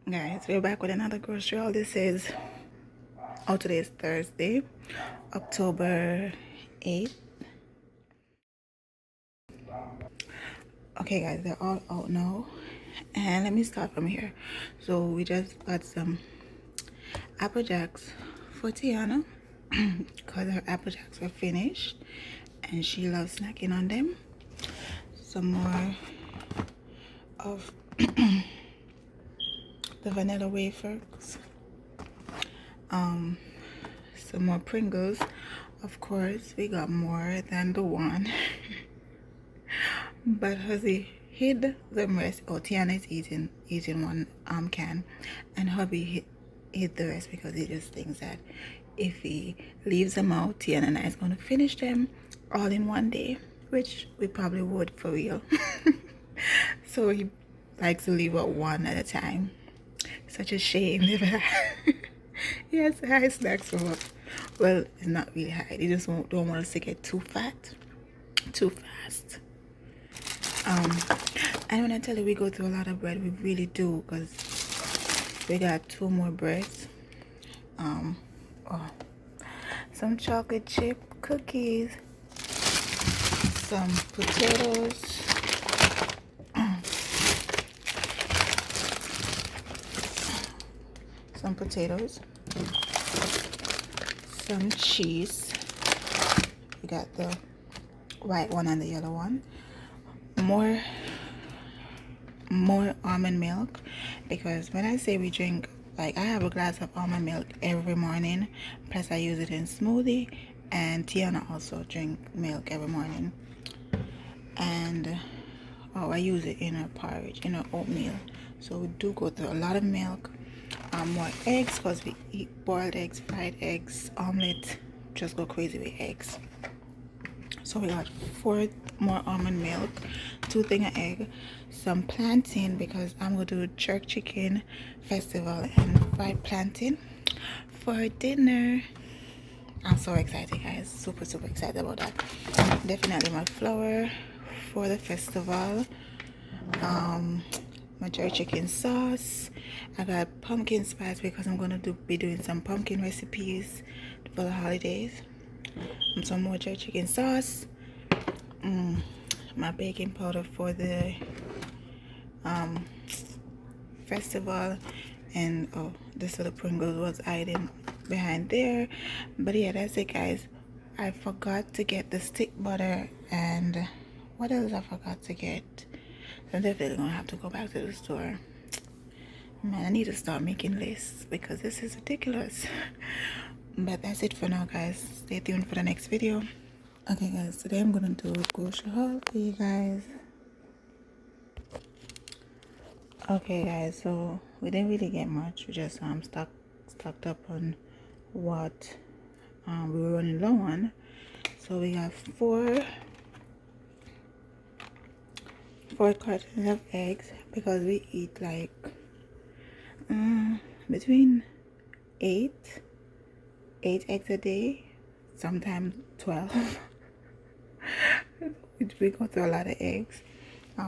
Guys, we're back with another grocery haul. This is, oh, today is Thursday, October 8th. Okay, guys, they're all out now. And let me start from here. So we just got some Apple Jacks for Tiana because her Apple Jacks were finished and she loves snacking on them. Some more of the vanilla wafers. Some more Pringles. Of course, we got more than the one. But hubby hid the rest. Oh, Tiana is eating one can, and hubby hid the rest because he just thinks that if he leaves them out, Tiana and I is gonna finish them all in one day, which we probably would for real. So he likes to leave out one at a time. Such a shame. He has high snacks for us. Well, it's not really high. They just don't want us to get too fat too fast. And when I tell you we go through a lot of bread, we really do, because we got two more breads. Some chocolate chip cookies, some potatoes, some cheese. We got the white one and the yellow one. More almond milk, because when I say we drink, like, I have a glass of almond milk every morning, plus I use it in smoothie, and Tiana also drink milk every morning. And I use it in her porridge, in her oatmeal. So we do go through a lot of milk. More eggs, because we eat boiled eggs, fried eggs, omelet, just go crazy with eggs. So we got 4 more almond milk, 2 things of egg, some plantain, because I'm going to do jerk chicken festival and fried plantain for dinner. I'm so excited, guys. Super excited about that. Definitely my flour for the festival. My jerk chicken sauce. I got pumpkin spice because I'm going to be doing some pumpkin recipes for the holidays. Some more jerk chicken sauce. My baking powder for the festival, and this little Pringles was hiding behind there. But yeah, that's it, guys. I forgot to get the stick butter, and what else I forgot to get? I'm definitely gonna have to go back to the store. Man, I need to start making lists because this is ridiculous. But that's it for now, guys. Stay tuned for the next video. Okay, guys, today I'm gonna do a grocery haul for you guys. Okay, guys, so we didn't really get much. We just stocked up on what we were running low on. So we got four cartons of eggs, because we eat like between 8 eggs a day, sometimes 12. We go through a lot of eggs.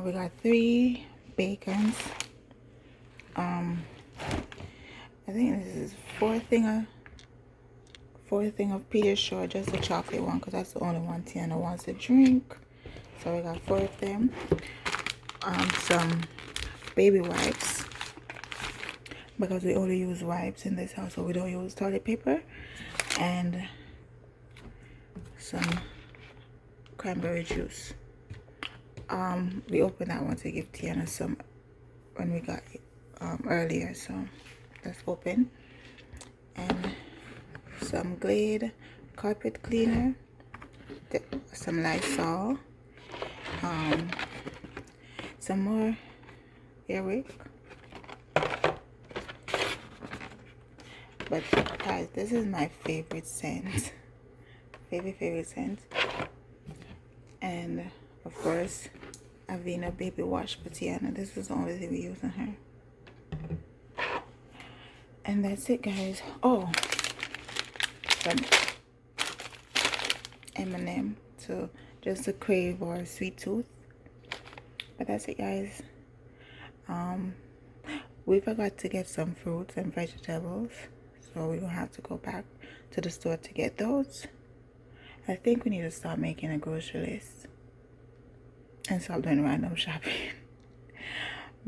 We got 3 bacons. I think this is fourth thing of Pediasure, just the chocolate one, because that's the only one Tiana wants to drink. So we got 4 of them. Some baby wipes, because we only use wipes in this house, so we don't use toilet paper. And some cranberry juice. We opened that one to give Tiana some when we got it earlier, so that's open. And some Glade carpet cleaner, some Lysol, some more Airwick. But guys, this is my favorite scent. favorite scent. And of course, Avena baby wash for Tiana. This is the only thing we use on her. And that's it, guys. Oh, some M&M to just to crave or sweet tooth. But that's it, guys. We forgot to get some fruits and vegetables, so we're gonna have to go back to the store to get those. I think we need to start making a grocery list and stop doing random shopping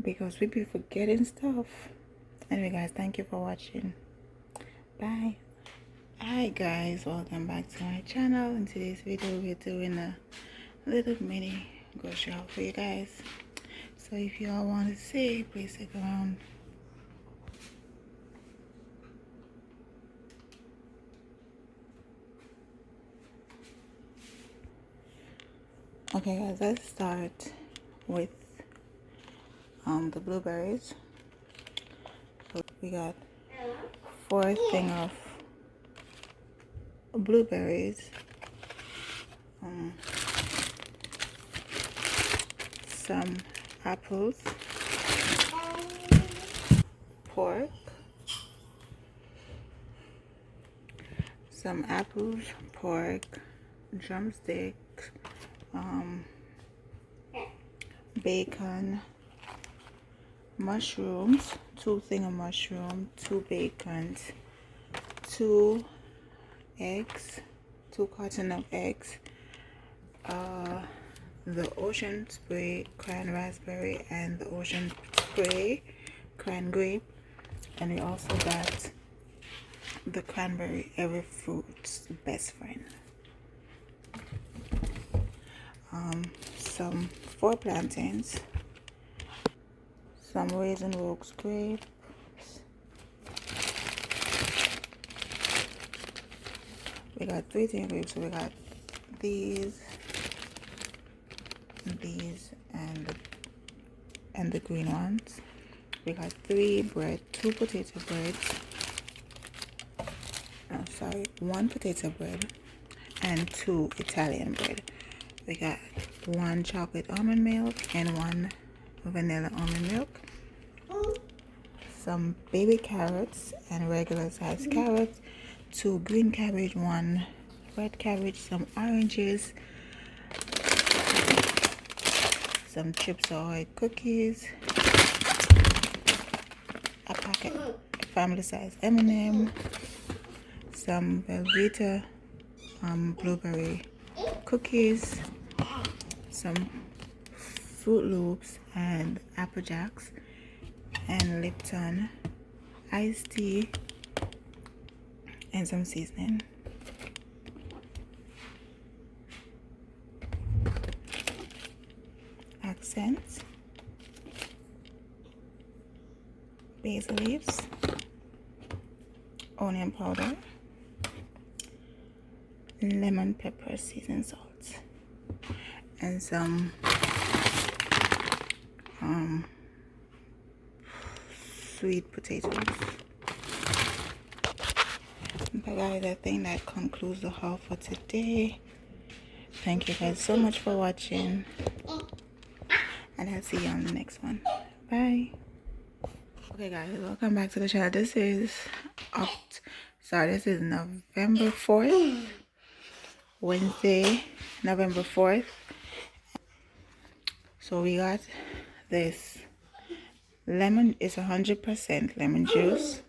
because we be forgetting stuff. Anyway guys, thank you for watching. Bye. Hi guys, welcome back to my channel. In today's video we're doing a little mini grocery haul for you guys. So if you all want to see, please stick around. Okay guys, let's start with the blueberries. So we got 4 things of blueberries, some apples, pork, drumsticks, bacon, mushrooms, 2 things of mushroom, 2 bacons, 2 eggs, 2 cartons of eggs, the ocean spray cran raspberry and the ocean spray cran grape, and we also got the cranberry, every fruit's best friend. Some 4 plantains, some raisin rocks grapes, we got 3 tin grapes. So we got these, and the green ones. We got 3 bread, 2 potato breads, 1 potato bread and 2 Italian bread. We got 1 chocolate almond milk and 1 vanilla almond milk, some baby carrots and regular sized carrots, 2 green cabbage, 1 red cabbage, some oranges, some Chips Ahoy cookies, a packet family size M&M, some Velveeta blueberry cookies, some Fruit Loops and Apple Jacks, and Lipton iced tea, and some seasoning. Accents, basil leaves, onion powder, lemon pepper, seasoned salt, and some sweet potatoes. But guys, I think that concludes the haul for today. Thank you guys so much for watching, and I'll see you on the next one. Bye. Okay guys, welcome back to the channel. This is November 4th, Wednesday, November 4th. So we got this lemon, is 100% lemon juice,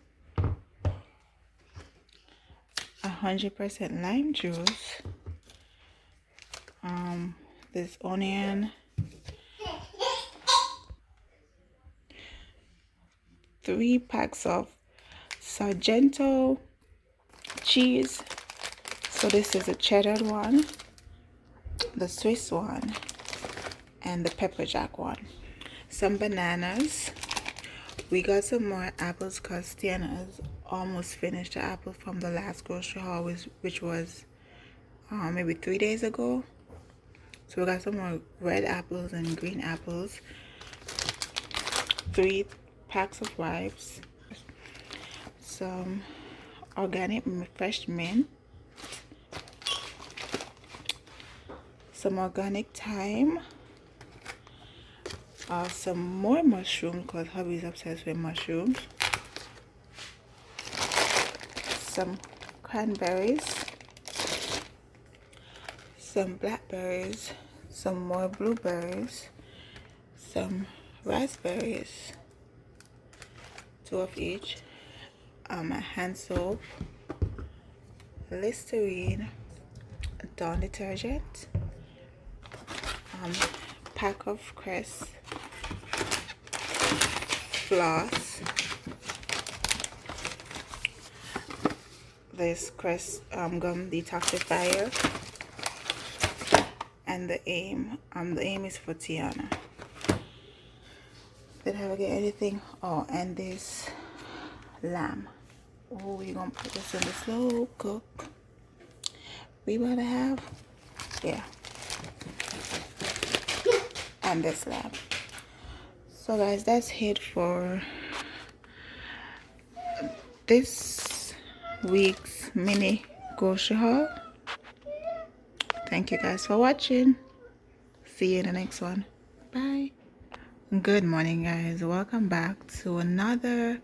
100% lime juice, this onion, 3 packs of Sargento cheese. So this is a cheddar one, the Swiss one, and the pepper jack one. Some bananas. We got some more apples because Tiana has almost finished the apple from the last grocery haul, which was maybe 3 days ago. So we got some more red apples and green apples, 3 packs of wipes, some organic fresh mint, some organic thyme, some more mushrooms because hubby's obsessed with mushrooms, some cranberries, some blackberries, some more blueberries, some raspberries, 2 of each. Hand soap, Listerine, Dawn detergent, pack of Crest floss, this Crest gum detoxifier, and the aim is for Tiana. Did I ever get anything? Oh, and this lamb. Oh, we're gonna put this in the slow cook. We better have, yeah, and this lamb. So guys, that's it for this week's mini grocery haul. Thank you guys for watching. See you in the next one. Bye. Good morning guys, welcome back to another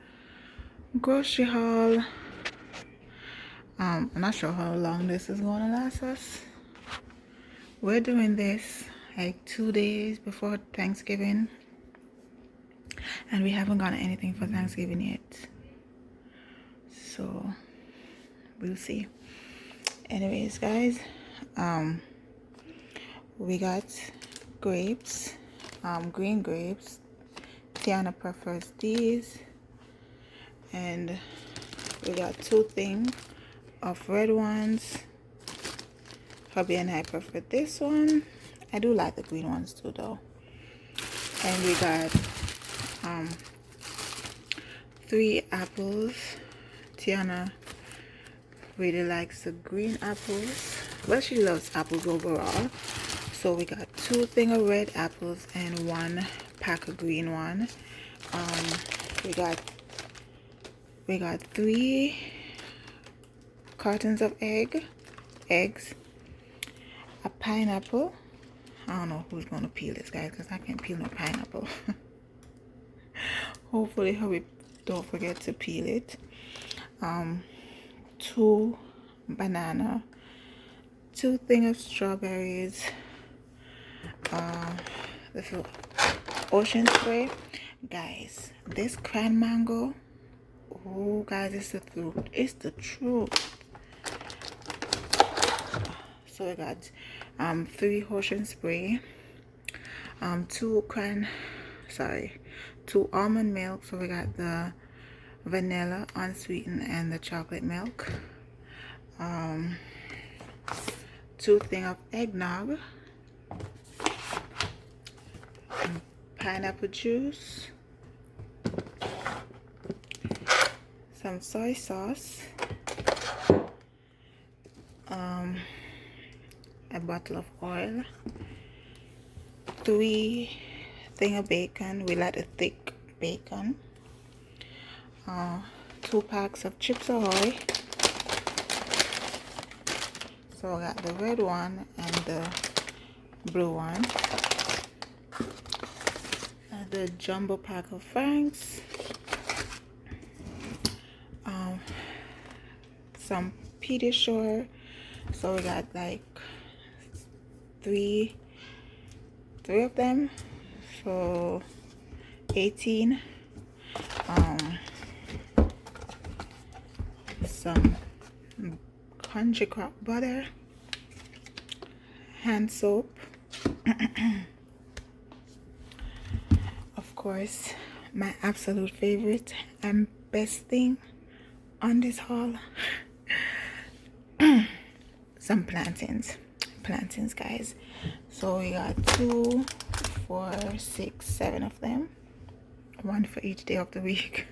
grocery haul. I'm not sure how long this is gonna last us. We're doing this like 2 days before Thanksgiving, and we haven't gotten anything for Thanksgiving yet, so we'll see. Anyways guys, we got grapes, green grapes. Tiana prefers these, and we got 2 things of red ones. Hubby and I prefer this one. I do like the green ones too though. And we got 3 apples. Tiana really likes the green apples. Well, she loves apples overall. So we got 2 things of red apples and 1 pack of green one. We got 3 cartons of eggs, a pineapple. I don't know who's gonna peel this guys, because I can't peel no pineapple. Hopefully hubby don't forget to peel it. 2 banana, 2 things of strawberries, this is ocean spray. Guys, this cran mango, oh guys, it's the truth. It's the truth. So we got 3 ocean spray, 2 almond milk. So we got the vanilla unsweetened and the chocolate milk, 2 things of eggnog, pineapple juice, some soy sauce, a bottle of oil, 3 things of bacon. We like a thick bacon, 2 packs of Chips Ahoy. So I got the red one and the blue one, and the jumbo pack of Franks, some Pediasure. So we got like 3 of them, so 18. Some country crock butter, hand soap, of course my absolute favorite and best thing on this haul, some plantains guys. So we got 2, 4, 6, 7 of them, 1 for each day of the week.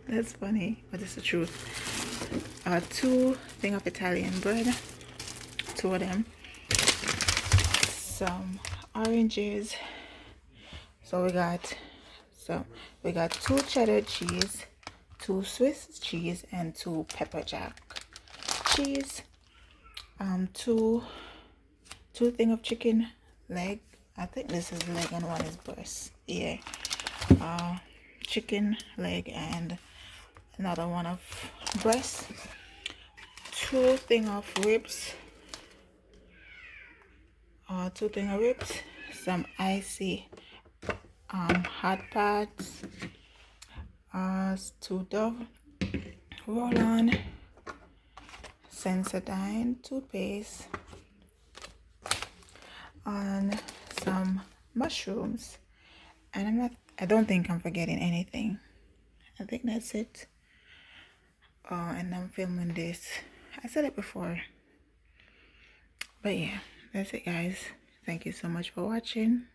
That's funny, but it's the truth. 2 things of Italian bread, 2 of them, some oranges. So we got 2 cheddar cheese, 2 Swiss cheese, and 2 pepper jack cheese. 2 things of chicken leg. I think this is leg and 1 is breast. Yeah. Chicken leg and another 1 of breast. 2 things of ribs. 2 things of ribs. Some icy hot pots. 2 Dove roll-on, Sensodyne toothpaste, and some mushrooms. And I don't think I'm forgetting anything. I think that's it. Oh, and I'm filming this. I said it before. But yeah, that's it guys. Thank you so much for watching.